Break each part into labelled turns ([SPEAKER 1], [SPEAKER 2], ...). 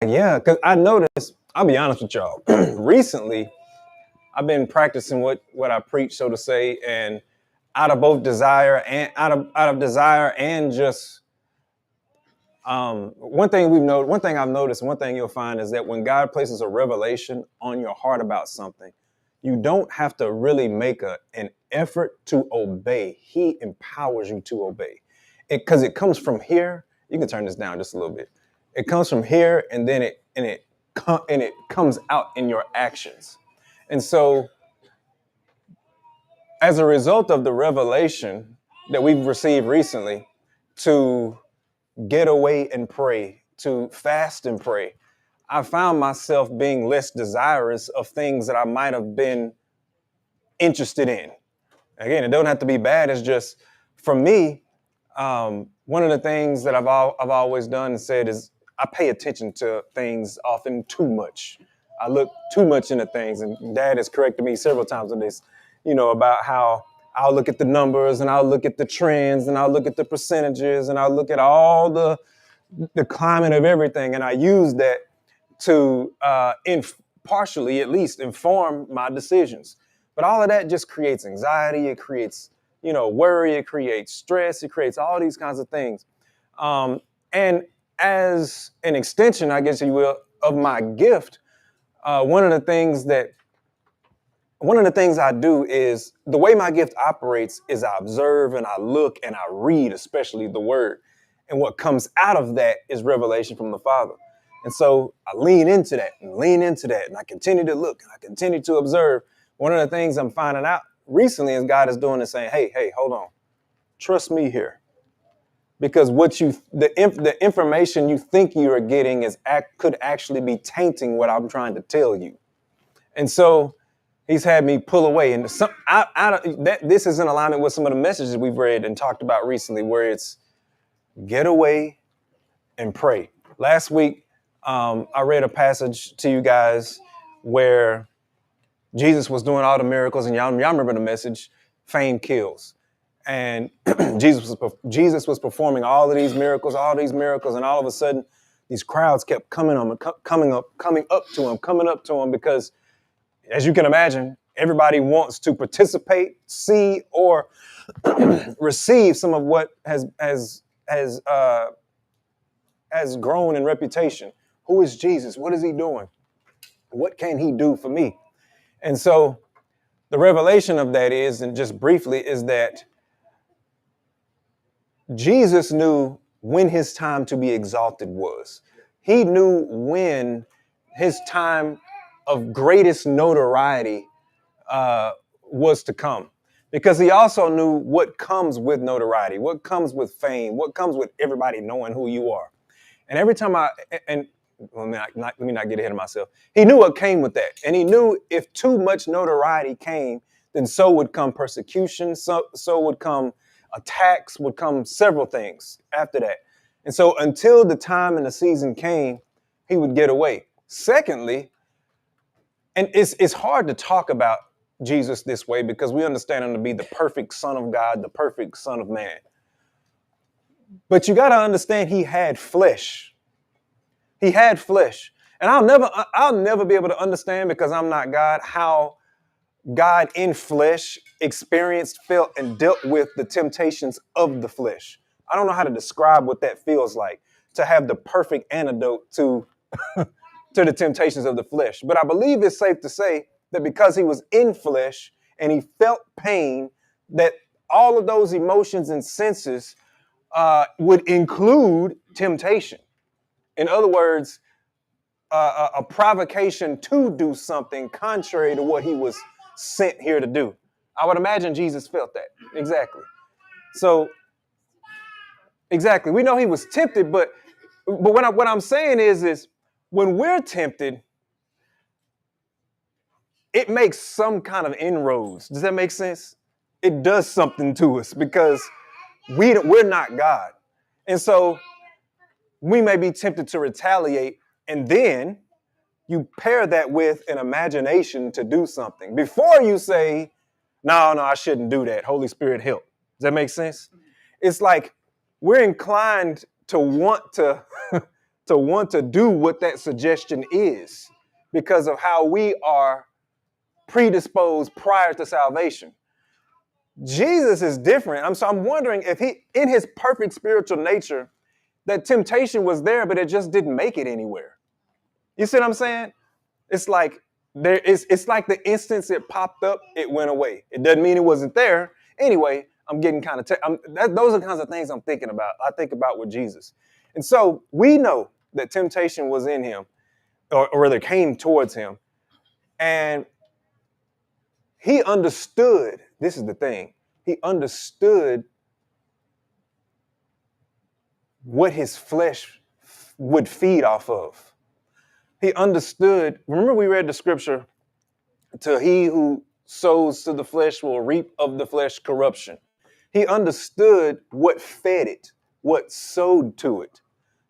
[SPEAKER 1] Yeah, because I noticed, I'll be honest with y'all. Recently, I've been practicing what I preach, so to say, and out of both desire and out of desire and just one thing I've noticed, one thing you'll find is that when God places a revelation on your heart about something, you don't have to really make an effort to obey. He empowers you to obey. Because it comes from here. You can turn this down just a little bit. It comes from here, and then it comes out in your actions. And so, as a result of the revelation that we've received recently, to get away and pray, to fast and pray, I found myself being less desirous of things that I might have been interested in. Again, it don't have to be bad. It's just, for me, one of the things that I've always done and said is I pay attention to things often too much. I look too much into things, and Dad has corrected me several times on this, about how I'll look at the numbers and I'll look at the trends and I'll look at the percentages and I'll look at all the climate of everything, and I use that to partially at least inform my decisions. But all of that just creates anxiety. It creates, worry. It creates stress. It creates all these kinds of things. And as an extension, I guess you will, of my gift, one of the things I do is the way my gift operates is I observe and I look and I read, especially the word. And what comes out of that is revelation from the Father. And so I lean into that and lean into that. And I continue to look and I continue to observe. One of the things I'm finding out recently is God is doing is saying, hey, hold on. Trust me here. Because the information you think you are getting could actually be tainting what I'm trying to tell you. And so he's had me pull away. And this is in alignment with some of the messages we've read and talked about recently, where it's get away and pray. Last week, I read a passage to you guys where Jesus was doing all the miracles, and y'all remember the message, fame kills. And Jesus was performing all of these miracles, and all of a sudden, these crowds kept coming up to him, because, as you can imagine, everybody wants to participate, see, or receive some of what has grown in reputation. Who is Jesus? What is he doing? What can he do for me? And so the revelation of that is, and just briefly, is that Jesus knew when his time to be exalted was. He knew when his time of greatest notoriety was to come. Because he also knew what comes with notoriety, what comes with fame, what comes with everybody knowing who you are. And every time let me not get ahead of myself. He knew what came with that. And he knew if too much notoriety came, then so would come persecution, so would come attacks, would come several things after that. And so until the time and the season came, he would get away. Secondly, and it's hard to talk about Jesus this way because we understand him to be the perfect Son of God, the perfect Son of Man. But you got to understand he had flesh. He had flesh. And I'll never be able to understand, because I'm not God, how God in flesh experienced, felt, and dealt with the temptations of the flesh. I don't know how to describe what that feels like, to have the perfect antidote to the temptations of the flesh. But I believe it's safe to say that because he was in flesh and he felt pain, that all of those emotions and senses would include temptation. In other words, a provocation to do something contrary to what he was sent here to do. I would imagine Jesus felt that. Exactly. So, exactly. We know he was tempted, but what I'm saying is when we're tempted, it makes some kind of inroads. Does that make sense? It does something to us because we're not God. And so we may be tempted to retaliate, and then you pair that with an imagination to do something before you say, no, I shouldn't do that. Holy Spirit, help. Does that make sense? It's like we're inclined to want to to want to do what that suggestion is because of how we are predisposed prior to salvation. Jesus is different. I'm wondering if he, in his perfect spiritual nature, that temptation was there, but it just didn't make it anywhere. You see what I'm saying? It's like it's like the instance it popped up, it went away. It doesn't mean it wasn't there. Anyway, I'm getting kind of those are the kinds of things I'm thinking about. I think about with Jesus. And so we know that temptation was in him, or rather came towards him. And he understood, this is the thing, he understood what his flesh would feed off of. He understood, remember we read the scripture, to he who sows to the flesh will reap of the flesh corruption. He understood what fed it, what sowed to it.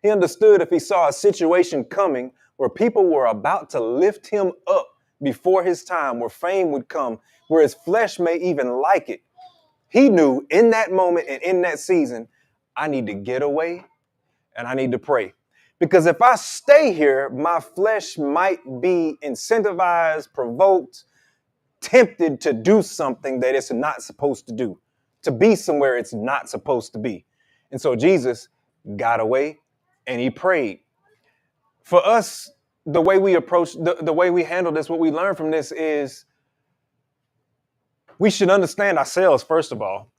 [SPEAKER 1] He understood if he saw a situation coming where people were about to lift him up before his time, where fame would come, where his flesh may even like it. He knew in that moment and in that season, I need to get away and I need to pray. Because if I stay here, my flesh might be incentivized, provoked, tempted to do something that it's not supposed to do, to be somewhere it's not supposed to be. And so Jesus got away and he prayed. For us, the way we approach, the way we handle this, what we learn from this is we should understand ourselves, first of all.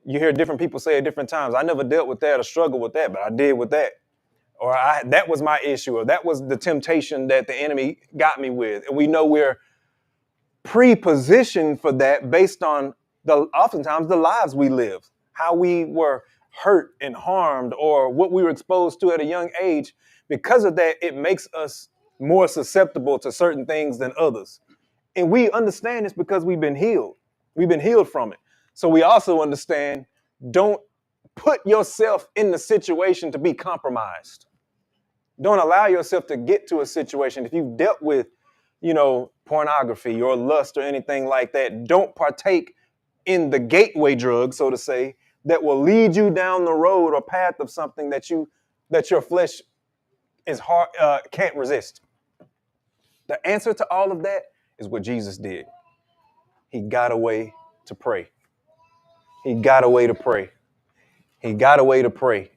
[SPEAKER 1] You hear different people say at different times, I never dealt with that or struggled with that, but I did with that. Or that was my issue, or that was the temptation that the enemy got me with. And we know we're pre-positioned for that based on oftentimes the lives we live, how we were hurt and harmed, or what we were exposed to at a young age. Because of that, it makes us more susceptible to certain things than others. And we understand this because we've been healed. We've been healed from it. So we also understand, don't put yourself in the situation to be compromised. Don't allow yourself to get to a situation. If you've dealt with, pornography or lust or anything like that, don't partake in the gateway drug, so to say, that will lead you down the road or path of something that your flesh is hard can't resist. The answer to all of that is what Jesus did. He got away to pray. He got away to pray. He got away to pray.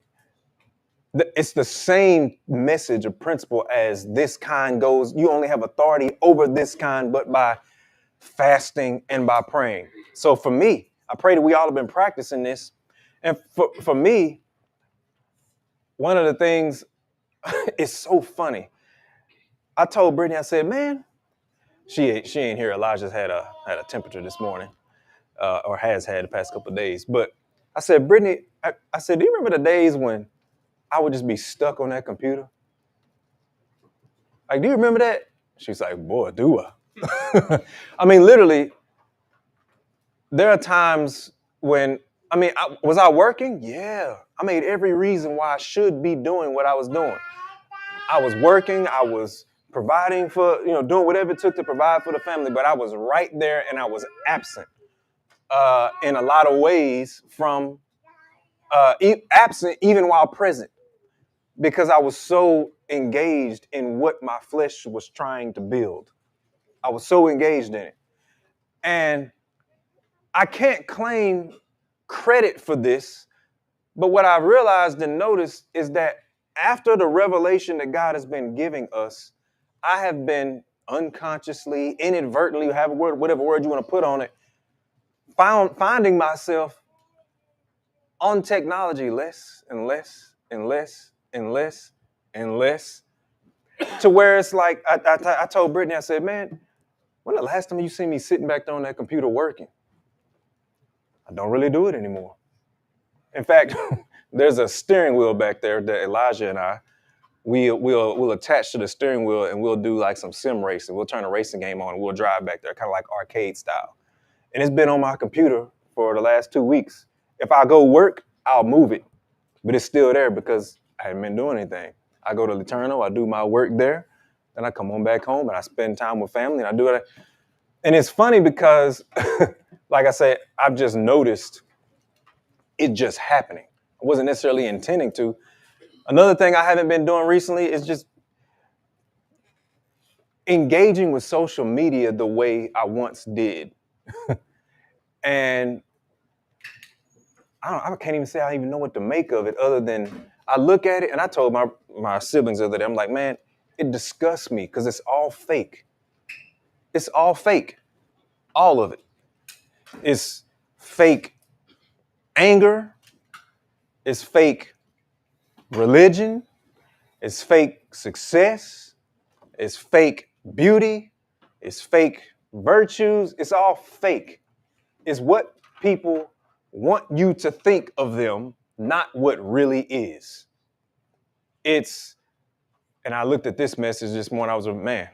[SPEAKER 1] It's the same message or principle as this kind goes. You only have authority over this kind, but by fasting and by praying. So for me, I pray that we all have been practicing this. And for me, one of the things is so funny. I told Brittany, I said, man, she ain't here. Elijah's had a temperature this morning, or has had the past couple of days. But I said, Brittany, I said, do you remember the days when I would just be stuck on that computer? Like, do you remember that? She's like, boy, do I? I mean, literally, there are times when, was I working? Yeah. I made every reason why I should be doing what I was doing. I was working. I was providing for, doing whatever it took to provide for the family. But I was right there and I was absent in a lot of ways from absent even while present, because I was so engaged in what my flesh was trying to build. I was so engaged in it. And I can't claim credit for this, but what I realized and noticed is that after the revelation that God has been giving us, I have been unconsciously, inadvertently, whatever word you want to put on it, finding myself on technology less and less and less and less and less, to where it's like, I told Brittany, I said, man, when the last time you see me sitting back there on that computer working? I don't really do it anymore. In fact, there's a steering wheel back there that Elijah and I, we'll attach to the steering wheel and we'll do like some sim racing. We'll turn a racing game on and we'll drive back there, kind of like arcade style. And it's been on my computer for the last 2 weeks. If I go work, I'll move it, but it's still there because I haven't been doing anything. I go to Laterno, I do my work there, then I come on back home and I spend time with family and I do it. And it's funny because, like I said, I've just noticed it just happening. I wasn't necessarily intending to. Another thing I haven't been doing recently is just engaging with social media the way I once did. And I can't even say I even know what to make of it other than I look at it and I told my siblings the other day, I'm like, man, it disgusts me because it's all fake. It's all fake. All of it. It's fake anger. It's fake religion. It's fake success. It's fake beauty. It's fake virtues. It's all fake. It's what people want you to think of them, not what really is. And I looked at this message this morning. I was like, man,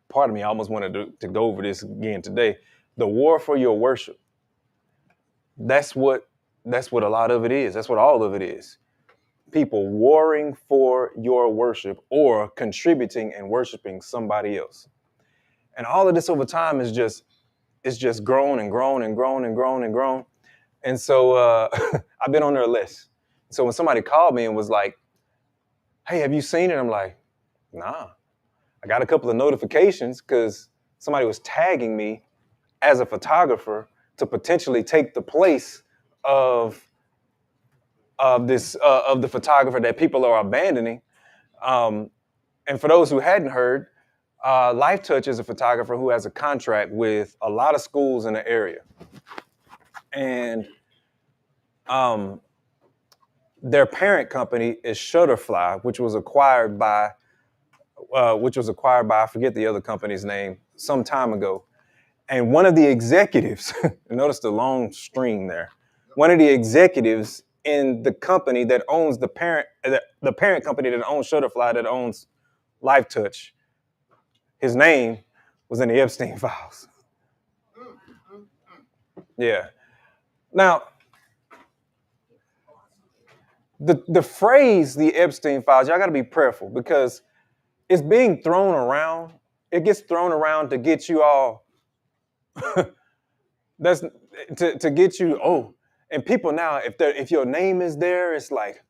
[SPEAKER 1] part of me almost wanted to go over this again today. The war for your worship. That's what a lot of it is. That's what all of it is. People warring for your worship or contributing and worshiping somebody else. And all of this over time is just grown and grown and grown and grown and grown. And so I've been on there less. So when somebody called me and was like, hey, have you seen it? I'm like, nah. I got a couple of notifications because somebody was tagging me as a photographer to potentially take the place of the photographer that people are abandoning. And for those who hadn't heard, Life Touch is a photographer who has a contract with a lot of schools in the area. And their parent company is Shutterfly, which was acquired by I forget the other company's name some time ago. And one of the executives, notice the long string there. One of the executives in the company that owns the parent company that owns Shutterfly, that owns Life Touch, his name was in the Epstein files. Yeah. Now, the phrase the Epstein files, y'all got to be prayerful because it's being thrown around. It gets thrown around to get you all that's to get you, oh, and people now, if your name is there, it's like,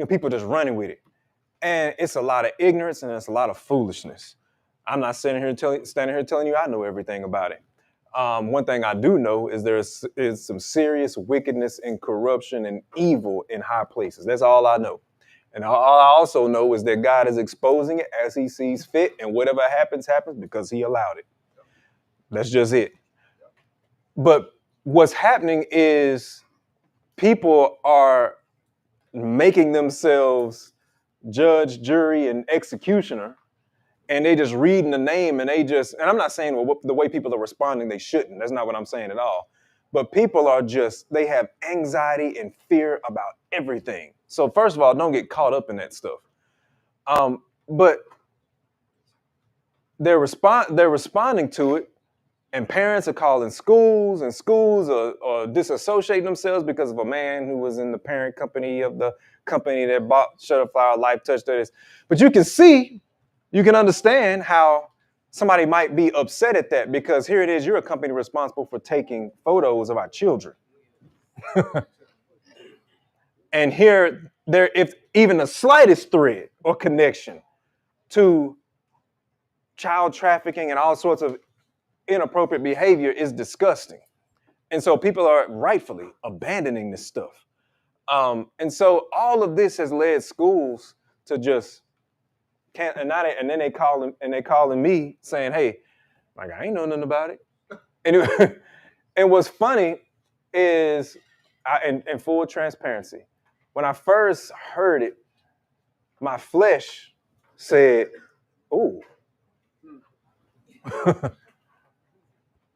[SPEAKER 1] people just running with it. And it's a lot of ignorance and it's a lot of foolishness. I'm not standing here telling you I know everything about it. One thing I do know is there is some serious wickedness and corruption and evil in high places. That's all I know. And all I also know is that God is exposing it as he sees fit, and whatever happens because he allowed it. That's just it. But what's happening is people are making themselves judge, jury, and executioner, and they just reading the name, and I'm not saying the way people are responding, they shouldn't. That's not what I'm saying at all. But people they have anxiety and fear about everything. So first of all, don't get caught up in that stuff. But they're responding to it, and parents are calling schools, and schools are disassociating themselves because of a man who was in the parent company of the company that bought Shutterfly, Life Touch. But you can understand how somebody might be upset at that, because here it is, you're a company responsible for taking photos of our children. And if even the slightest thread or connection to child trafficking and all sorts of inappropriate behavior is disgusting. And so people are rightfully abandoning this stuff. And so all of this has led schools to just can't, and then they calling me saying, hey, like, I ain't know nothing about it. And what's funny is, in full transparency, when I first heard it, my flesh said, ooh,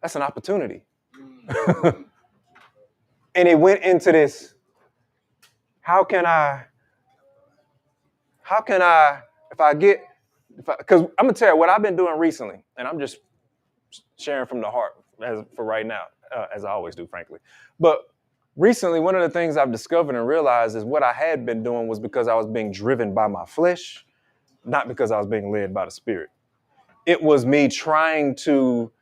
[SPEAKER 1] that's an opportunity. And it went into this, because I'm gonna tell you what I've been doing recently, and I'm just sharing from the heart for right now, as I always do, frankly. But recently, one of the things I've discovered and realized is what I had been doing was because I was being driven by my flesh, not because I was being led by the Spirit. It was me trying to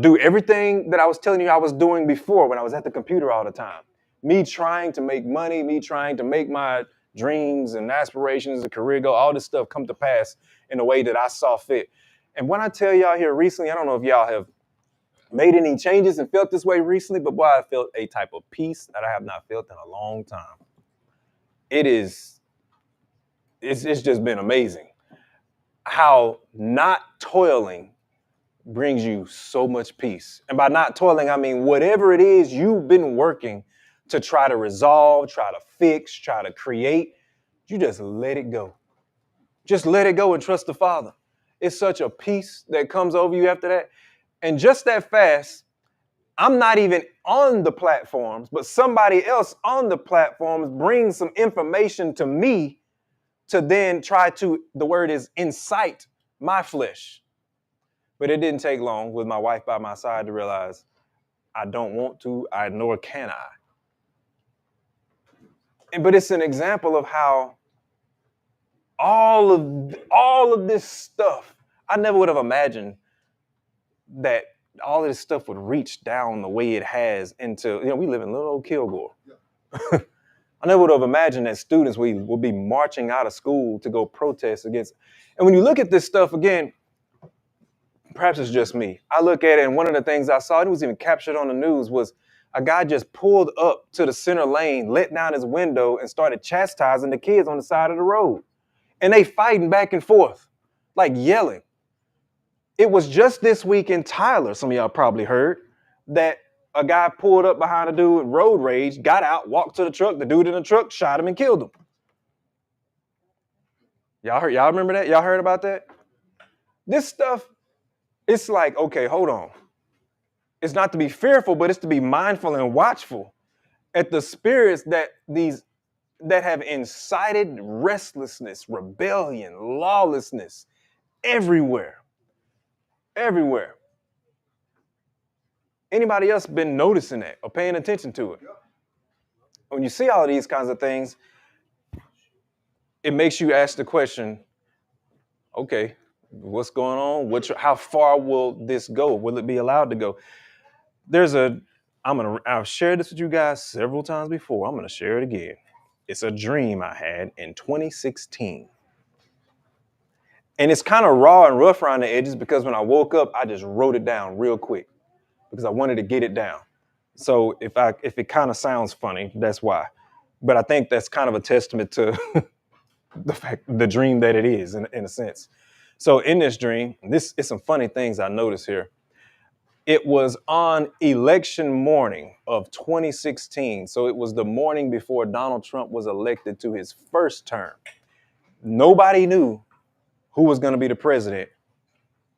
[SPEAKER 1] do everything that I was telling you I was doing before when I was at the computer all the time. Me trying to make money, me trying to make my dreams and aspirations, a career goal, all this stuff come to pass in a way that I saw fit. And when I tell y'all here recently, I don't know if y'all have made any changes and felt this way recently, but boy, I felt a type of peace that I have not felt in a long time. It's just been amazing how not toiling brings you so much peace. And by not toiling, I mean whatever it is you've been working to try to resolve, try to fix, try to create, you just let it go. Just let it go and trust the Father. It's such a peace that comes over you after that. And just that fast, I'm not even on the platforms, but somebody else on the platforms brings some information to me to then try to, the word is incite my flesh. But it didn't take long with my wife by my side to realize I don't want to, nor can I. But it's an example of how all of this stuff, I never would have imagined that all of this stuff would reach down the way it has into, we live in little old Kilgore. Yeah. I never would have imagined that students will be marching out of school to go protest against. And when you look at this stuff again, perhaps it's just me. I look at it, and one of the things I saw, it was even captured on the news, was a guy just pulled up to the center lane, let down his window, and started chastising the kids on the side of the road. And they fighting back and forth, like yelling. It was just this week in Tyler, some of y'all probably heard, that a guy pulled up behind a dude, road rage, got out, walked to the truck. The dude in the truck shot him and killed him. Y'all remember that? Y'all heard about that? This stuff, it's like, okay, hold on. It's not to be fearful, but it's to be mindful and watchful at the spirits that have incited restlessness, rebellion, lawlessness everywhere. Everywhere. Anybody else been noticing that or paying attention to it? When you see all of these kinds of things, it makes you ask the question, okay, what's going on? How far will this go? Will it be allowed to go? I've shared this with you guys several times before. I'm going to share it again. It's a dream I had in 2016. And it's kind of raw and rough around the edges because when I woke up, I just wrote it down real quick because I wanted to get it down. So if it kind of sounds funny, that's why. But I think that's kind of a testament to the dream that it is in a sense. So in this dream, it's some funny things I noticed here. It was on election morning of 2016. So it was the morning before Donald Trump was elected to his first term. Nobody knew who was going to be the president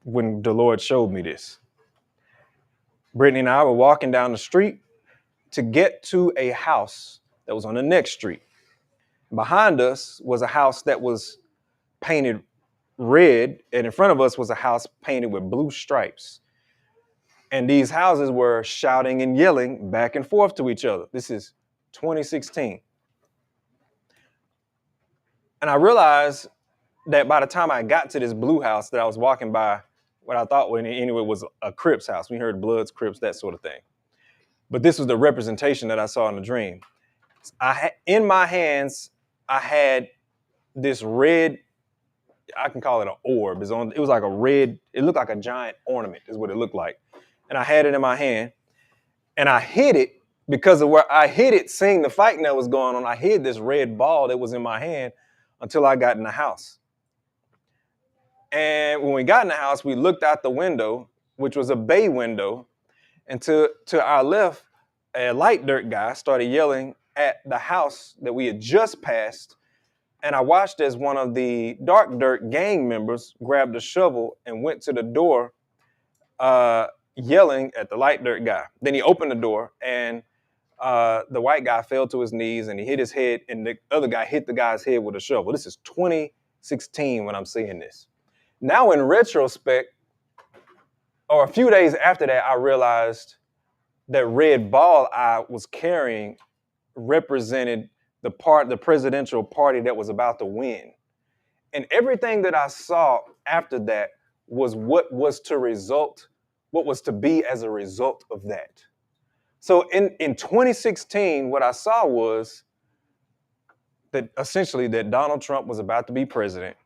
[SPEAKER 1] when the Lord showed me this. Brittany and I were walking down the street to get to a house that was on the next street. Behind us was a house that was painted red, and in front of us was a house painted with blue stripes. And these houses were shouting and yelling back and forth to each other. This is 2016. And I realized that by the time I got to this blue house that I was walking by, what I thought was a Crips house. We heard Bloods, Crips, that sort of thing. But this was the representation that I saw in the dream. In my hands, I had this red, I can call it an orb. It was like a red, it looked like a giant ornament is what it looked like. And I had it in my hand and I hid it because of where I hid it, seeing the fighting that was going on. I hid this red ball that was in my hand until I got in the house. And when we got in the house, we looked out the window, which was a bay window. And to our left, a light dirt guy started yelling at the house that we had just passed. And I watched as one of the dark dirt gang members grabbed a shovel and went to the door yelling at the light dirt guy. Then he opened the door and the white guy fell to his knees and he hit his head and the other guy hit the guy's head with a shovel. This is 2016 when I'm seeing this. Now in retrospect, or a few days after that, I realized that red ball I was carrying represented the presidential party that was about to win. And everything that I saw after that was what was to be as a result of that. So in 2016, what I saw was that essentially that Donald Trump was about to be president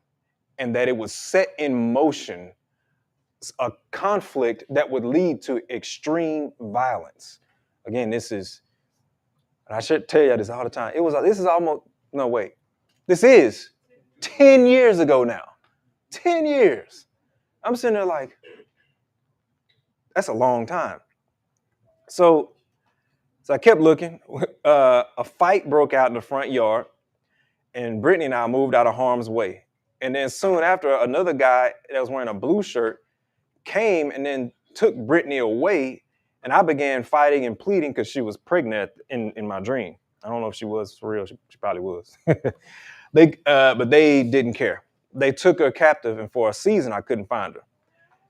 [SPEAKER 1] and that it would set in motion a conflict that would lead to extreme violence. Again, this is, and I should tell you this all the time. This is almost, no, wait. This is 10 years ago now. 10 years. I'm sitting there like, that's a long time. So I kept looking. A fight broke out in the front yard, and Brittany and I moved out of harm's way. And then soon after, another guy that was wearing a blue shirt came and then took Brittany away, and I began fighting and pleading because she was pregnant in my dream. I don't know if she was for real. She probably was. But they didn't care. They took her captive, and for a season, I couldn't find her.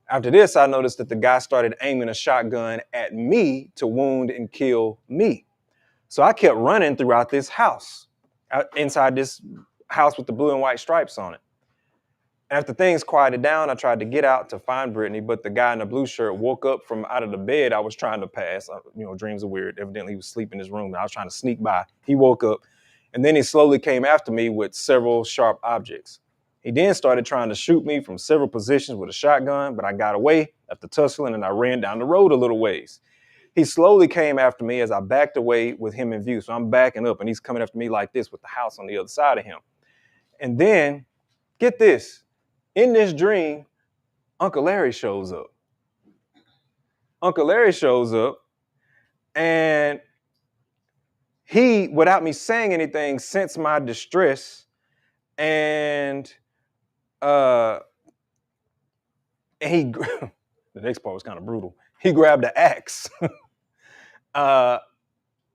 [SPEAKER 1] After this, I noticed that the guy started aiming a shotgun at me to wound and kill me. So I kept running throughout this house, inside this house with the blue and white stripes on it. After things quieted down, I tried to get out to find Brittany, but the guy in the blue shirt woke up from out of the bed I was trying to pass. Dreams are weird. Evidently, he was sleeping in his room, and I was trying to sneak by. He woke up, and then he slowly came after me with several sharp objects. He then started trying to shoot me from several positions with a shotgun, but I got away after tussling, and I ran down the road a little ways. He slowly came after me as I backed away with him in view. So I'm backing up, and he's coming after me like this with the house on the other side of him. And then, get this, in this dream, Uncle Larry shows up. Uncle Larry shows up, and he, without me saying anything, sensed my distress, and he, the next part was kind of brutal. He grabbed an axe, and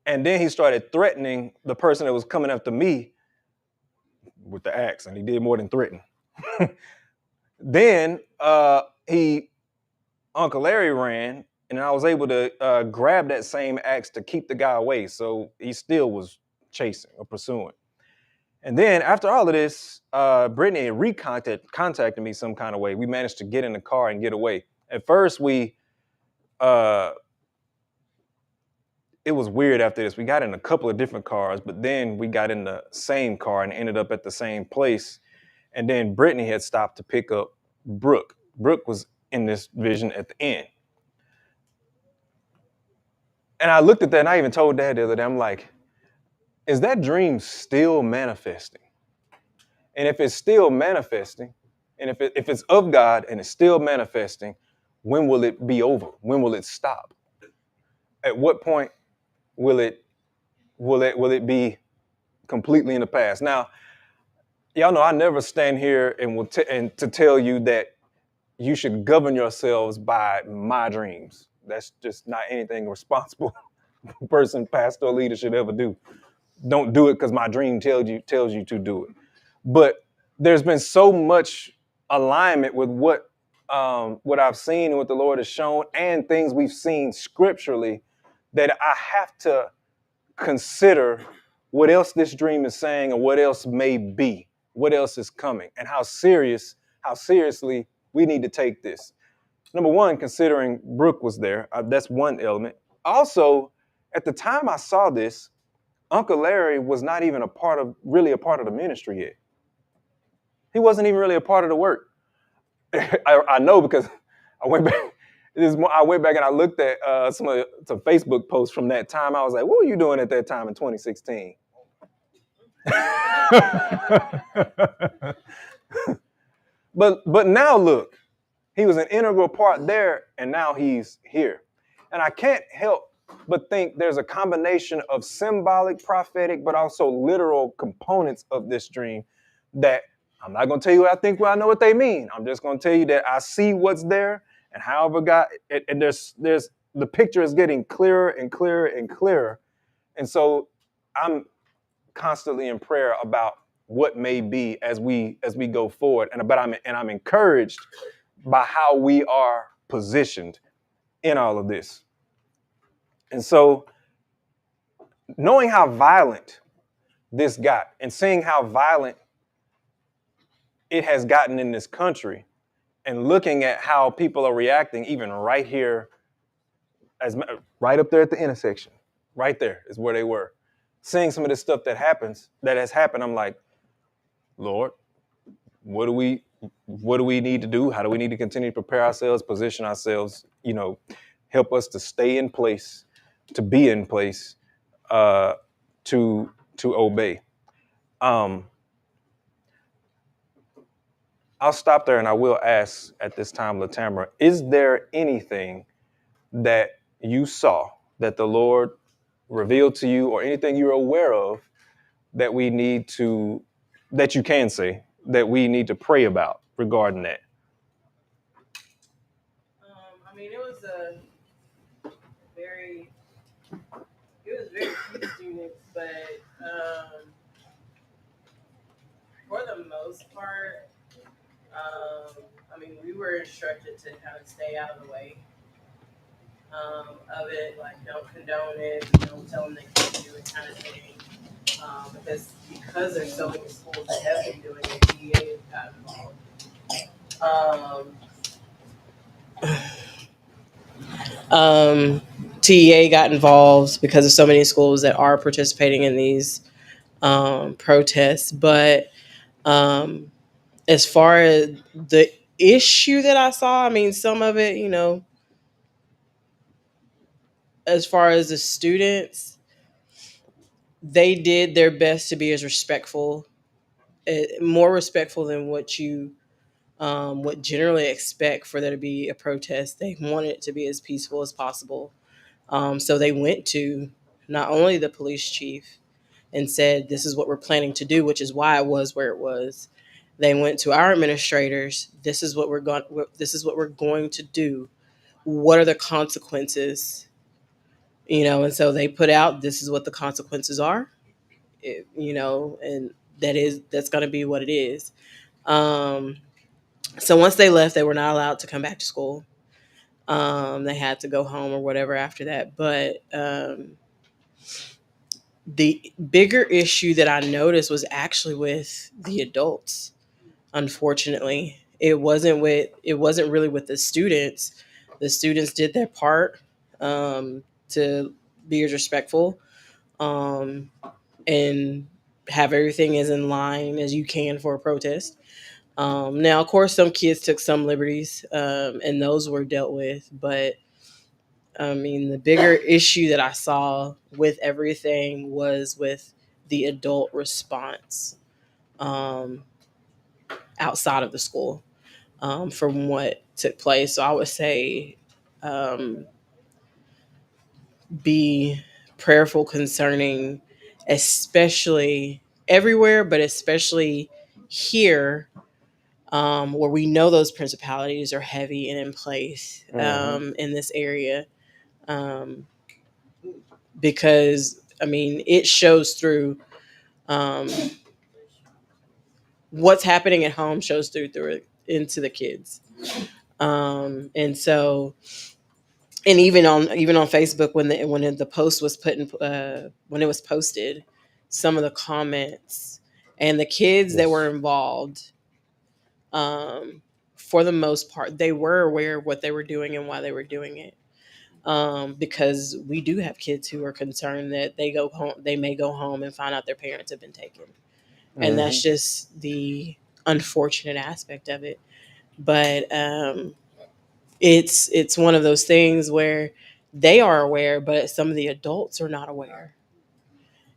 [SPEAKER 1] then he started threatening the person that was coming after me with the axe, and he did more than threaten. Then Uncle Larry ran, and I was able to grab that same axe to keep the guy away. So he still was chasing or pursuing. And then after all of this, Brittany contacted me some kind of way. We managed to get in the car and get away. At first, it was weird after this. We got in a couple of different cars, but then we got in the same car and ended up at the same place. And then Brittany had stopped to pick up Brooke. Brooke was in this vision at the end. And I looked at that, and I even told Dad the other day, I'm like, is that dream still manifesting? And if it's still manifesting, and if it's of God and it's still manifesting, when will it be over? When will it stop? At what point will it be completely in the past? Now, y'all know I never stand here and to tell you that you should govern yourselves by my dreams. That's just not anything a responsible person, pastor, or leader should ever do. Don't do it because my dream tells you to do it. But there's been so much alignment with what I've seen and what the Lord has shown and things we've seen scripturally that I have to consider what else this dream is saying and what else may be, what else is coming, and how seriously we need to take this. Number one, considering Brooke was there, that's one element. Also, at the time I saw this, Uncle Larry was not even a part of the ministry yet. He wasn't even really a part of the work. I know because I went back and I looked at some Facebook posts from that time. I was like, what were you doing at that time in 2016? But now look, he was an integral part there, and now he's here. And I can't help but think there's a combination of symbolic, prophetic, but also literal components of this dream that I'm not going to tell you what I know what they mean. I'm just going to tell you that I see what's there, and however God, and there's the picture is getting clearer and clearer and clearer. And so I'm constantly in prayer about what may be as we go forward. I'm encouraged by how we are positioned in all of this. And so knowing how violent this got and seeing how violent it has gotten in this country and looking at how people are reacting even right here, right up there at the intersection, right there is where they were. seeing some of this stuff that has happened, I'm like, Lord, what do we need to do? How do we need to continue to prepare ourselves, position ourselves, help us to stay in place, to be in place, uh, to obey. Um, I'll stop there and I will ask at this time, Latamra, is there anything that you saw that the Lord revealed to you, or anything you're aware of that that you can say that we need to pray about regarding that?
[SPEAKER 2] I mean, very, it was very few students, but for the most part, I mean, we were instructed to kind of stay out of the way of it, like don't condone it, don't tell them they can't do it, kind of thing. Because there's so many schools that have been doing it, DEA got involved. TEA got involved because of so many schools that are participating in these protests. But as far as the issue that I saw, I mean, some of it, as far as the students, they did their best to be as respectful, more respectful than what you would generally expect for there to be a protest. They wanted it to be as peaceful as possible. So they went to not only the police chief and said, "This is what we're planning to do," which is why it was where it was. They went to our administrators. This is what we're going. This is what we're going to do. What are the consequences? And so they put out, "This is what the consequences are." And that's going to be what it is. So once they left, they were not allowed to come back to school. They had to go home or whatever after that. But the bigger issue that I noticed was actually with the adults. Unfortunately, it wasn't really with the students. The students did their part to be as respectful um, and have everything as in line as you can for a protest. Now, of course, some kids took some liberties, and those were dealt with. But I mean, the bigger issue that I saw with everything was with the adult response um, outside of the school from what took place. So I would say um, be prayerful concerning, especially everywhere, but especially here, where we know those principalities are heavy and in place in this area. Um, because I mean, it shows through um, what's happening at home shows through it into the kids. And so, and even on Facebook, when the post was put in, when it was posted, some of the comments and the kids that were involved, um, for the most part, they were aware of what they were doing and why they were doing it. Because we do have kids who are concerned that they may go home and find out their parents have been taken, and that's just the unfortunate aspect of it. But it's one of those things where they are aware, but some of the adults are not aware,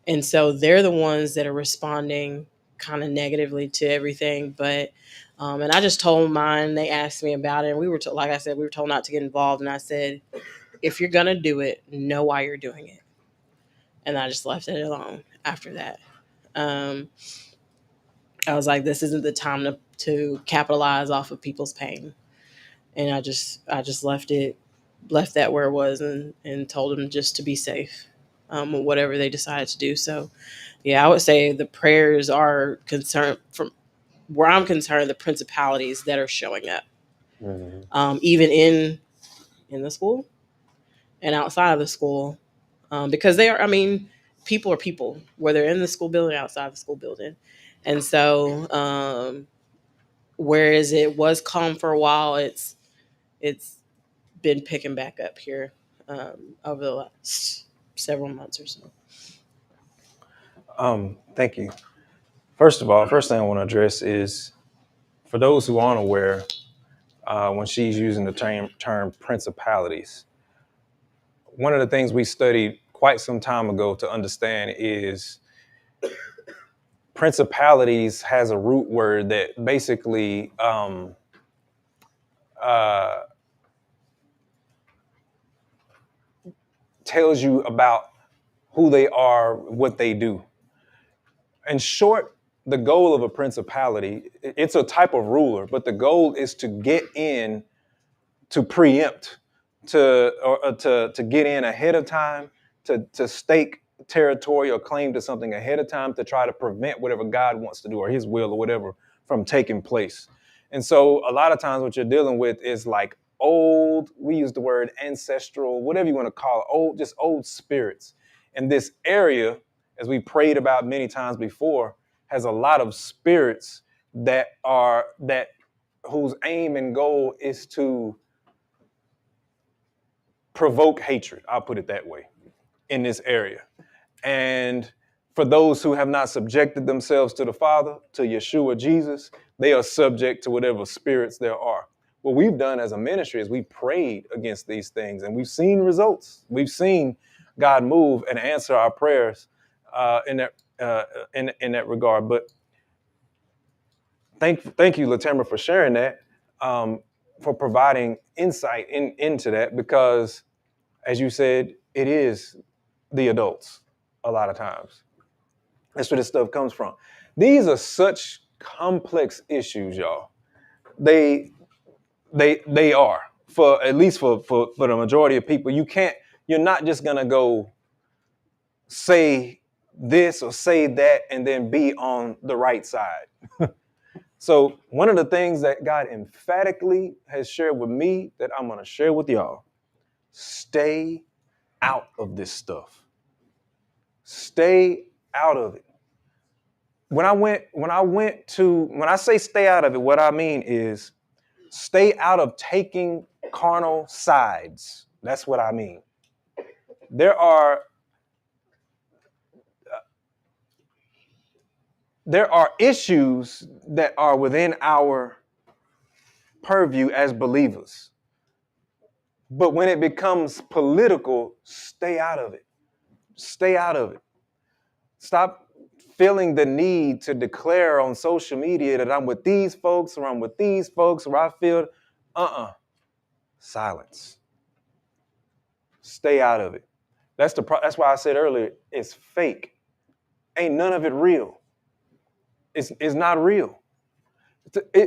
[SPEAKER 2] and so they're the ones that are responding kind of negatively to everything. But and I just told mine. They asked me about it, and like I said, we were told not to get involved, and I said, if you're gonna do it, know why you're doing it. And I just left it alone after that. Um, I was like, this isn't the time to capitalize off of people's pain. And I just left that where it was, and told them just to be safe, whatever they decided to do. So yeah, I would say the prayers are concerned from where I'm concerned, the principalities that are showing up, even in the school and outside of the school, because they are. I mean, people are people, whether in the school building, or outside the school building, and so whereas it was calm for a while, it's been picking back up here over the last several months or so.
[SPEAKER 1] Thank you. First of all, first thing I want to address is for those who aren't aware, when she's using the term principalities, one of the things we studied quite some time ago to understand is principalities has a root word that basically uh, tells you about who they are, what they do. In short, the goal of a principality, it's a type of ruler, but the goal is to get in, to preempt, to get in ahead of time, to stake territory or claim to something ahead of time, to try to prevent whatever God wants to do or his will or whatever from taking place. And so a lot of times what you're dealing with is like old, we use the word ancestral, whatever you want to call it, old, just old spirits. And this area, as we prayed about many times before, has a lot of spirits that whose aim and goal is to provoke hatred. I'll put it that way in this area. And for those who have not subjected themselves to the Father, to Yeshua, Jesus, they are subject to whatever spirits there are. What we've done as a ministry is we prayed against these things and we've seen results. We've seen God move and answer our prayers in that regard. But thank you, Latamra, for sharing that, for providing insight into that, because as you said, it is the adults a lot of times. That's where this stuff comes from. These are such complex issues, y'all. They are, for at least for the majority of people. You're not just gonna go say this or say that and then be on the right side. So one of the things that God emphatically has shared with me that I'm gonna share with y'all: stay out of this stuff. Stay out of it. When I say stay out of it, what I mean is stay out of taking carnal sides. That's what I mean. There are issues that are within our purview as believers. But when it becomes political, stay out of it. Stay out of it. Stop feeling the need to declare on social media that I'm with these folks or I'm with these folks, or I feel silence. Stay out of it. That's why I said earlier, it's fake. Ain't none of it real. It's not real.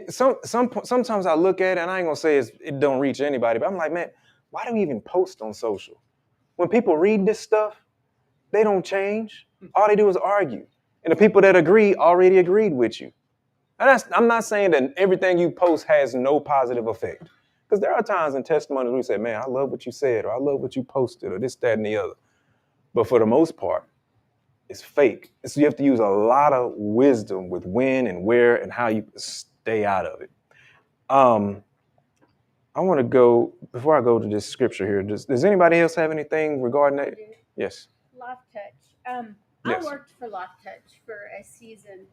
[SPEAKER 1] Sometimes I look at it and I ain't gonna say it don't reach anybody, but I'm like, man, why do we even post on social? When people read this stuff, they don't change. All they do is argue. And the people that agree already agreed with you. And I'm not saying that everything you post has no positive effect. Because there are times in testimonies we say, man, I love what you said, or I love what you posted, or this, that, and the other. But for the most part, it's fake. So you have to use a lot of wisdom with when and where and how you stay out of it. I want to go, before I go to this scripture here, does anybody else have anything regarding that? Yes.
[SPEAKER 3] Life Touch.
[SPEAKER 1] Yes.
[SPEAKER 3] I worked for Life Touch for a season.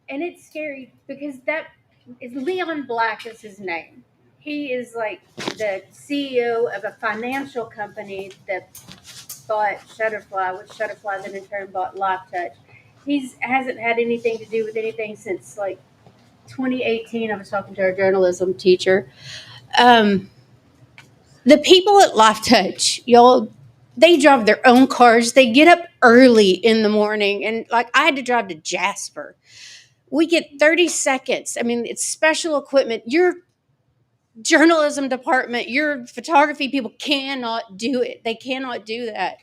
[SPEAKER 3] And it's scary because that is Leon Black is his name. He is like the CEO of a financial company that bought Shutterfly, which Shutterfly then in turn bought Life Touch. He hasn't had anything to do with anything since like 2018. I was talking to our journalism teacher. The people at Life Touch, y'all, they drive their own cars. They get up early in the morning. And like I had to drive to Jasper. We get 30 seconds. I mean, it's special equipment. Your journalism department, your photography people cannot do it. They cannot do that.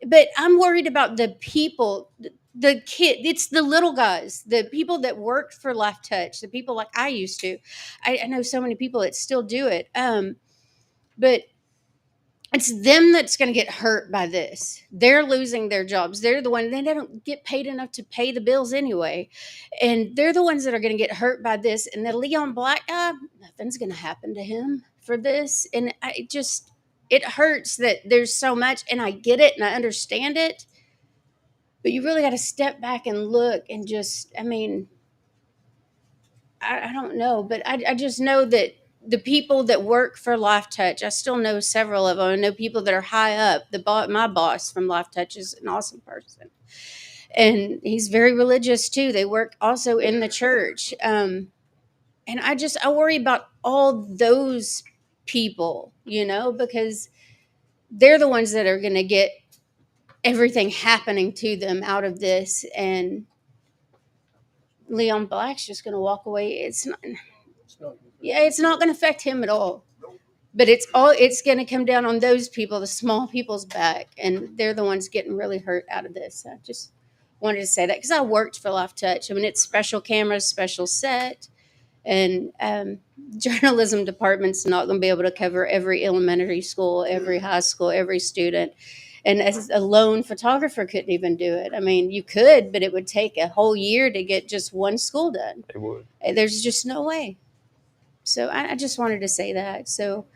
[SPEAKER 3] But I'm worried about the people, the kid. It's the little guys, the people that worked for Life Touch, the people like I used to. I know so many people that still do it. But it's them that's going to get hurt by this. They're losing their jobs. They're the one, they don't get paid enough to pay the bills anyway. And they're the ones that are going to get hurt by this. And the Leon Black guy, nothing's going to happen to him for this. And it hurts that there's so much, and I get it and I understand it, but you really got to step back and look and just, I mean, I don't know, but I just know that the people that work for Life Touch, I still know several of them. I know people that are high up. My boss from Life Touch is an awesome person, and he's very religious too. They work also in the church, and I worry about all those people, because they're the ones that are going to get everything happening to them out of this, and Leon Black's just going to walk away. It's not going to affect him at all. But it's going to come down on those people, the small people's back, and they're the ones getting really hurt out of this. I just wanted to say that because I worked for Life Touch. I mean, it's special cameras, special set, and journalism department's not going to be able to cover every elementary school, every high school, every student. And as a lone photographer couldn't even do it. I mean, you could, but it would take a whole year to get just one school done.
[SPEAKER 1] It would.
[SPEAKER 3] There's just no way. So I just wanted to say that. So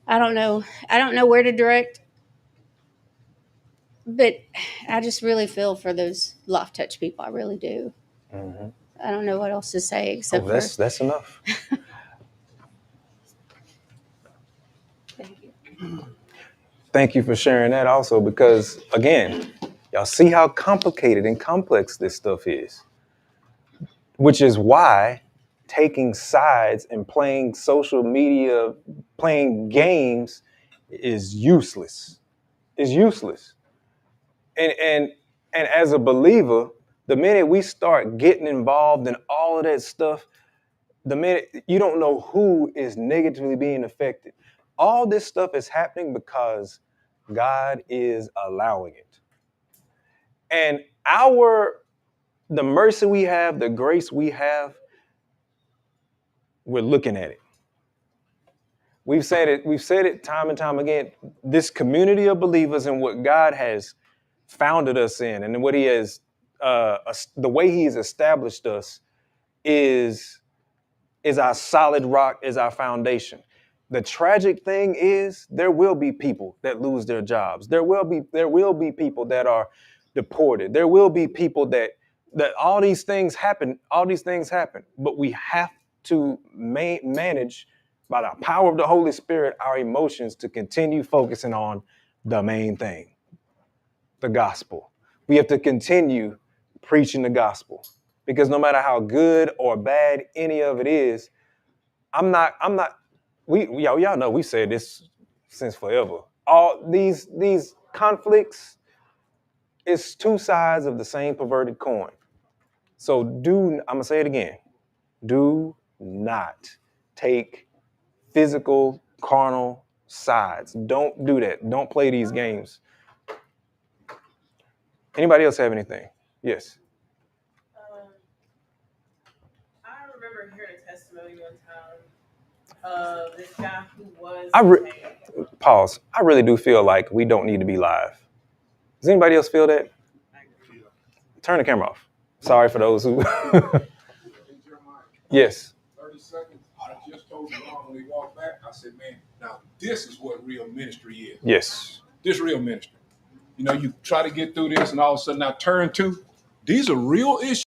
[SPEAKER 3] I don't know where to direct, but I just really feel for those Life Touch people. I really do.
[SPEAKER 1] Mm-hmm.
[SPEAKER 3] I don't know what else to say except
[SPEAKER 1] That's enough.
[SPEAKER 3] Thank you.
[SPEAKER 1] Thank you for sharing that also, because again, y'all see how complicated and complex this stuff is, which is why taking sides and playing social media, playing games is useless. It's useless. And as a believer, the minute we start getting involved in all of that stuff, the minute you don't know who is negatively being affected. All this stuff is happening because God is allowing it. And the mercy we have, the grace we have, we're looking at it. We've said it time and time again. This community of believers and what God has founded us in, and what He has, the way He has established us, is our solid rock, is our foundation. The tragic thing is there will be people that lose their jobs. There will be people that are deported. There will be people that all these things happen. But we have to manage, by the power of the Holy Spirit, our emotions to continue focusing on the main thing, the gospel. We have to continue preaching the gospel, because no matter how good or bad any of it is, y'all know we said this since forever. All these conflicts is two sides of the same perverted coin. So I'm gonna say it again. Do not take physical, carnal sides. Don't do that. Don't play these games. Anybody else have anything? Yes.
[SPEAKER 2] I remember hearing a testimony one time of this guy who was.
[SPEAKER 1] Pause. I really do feel like we don't need to be live. Does anybody else feel that? Turn the camera off. Sorry for those who. Yes.
[SPEAKER 4] 30 seconds. I just told you when we walked back, I said, man, now this is what real ministry is.
[SPEAKER 1] Yes.
[SPEAKER 4] This real ministry. You try to get through this, and all of a sudden I turn to, these are real issues.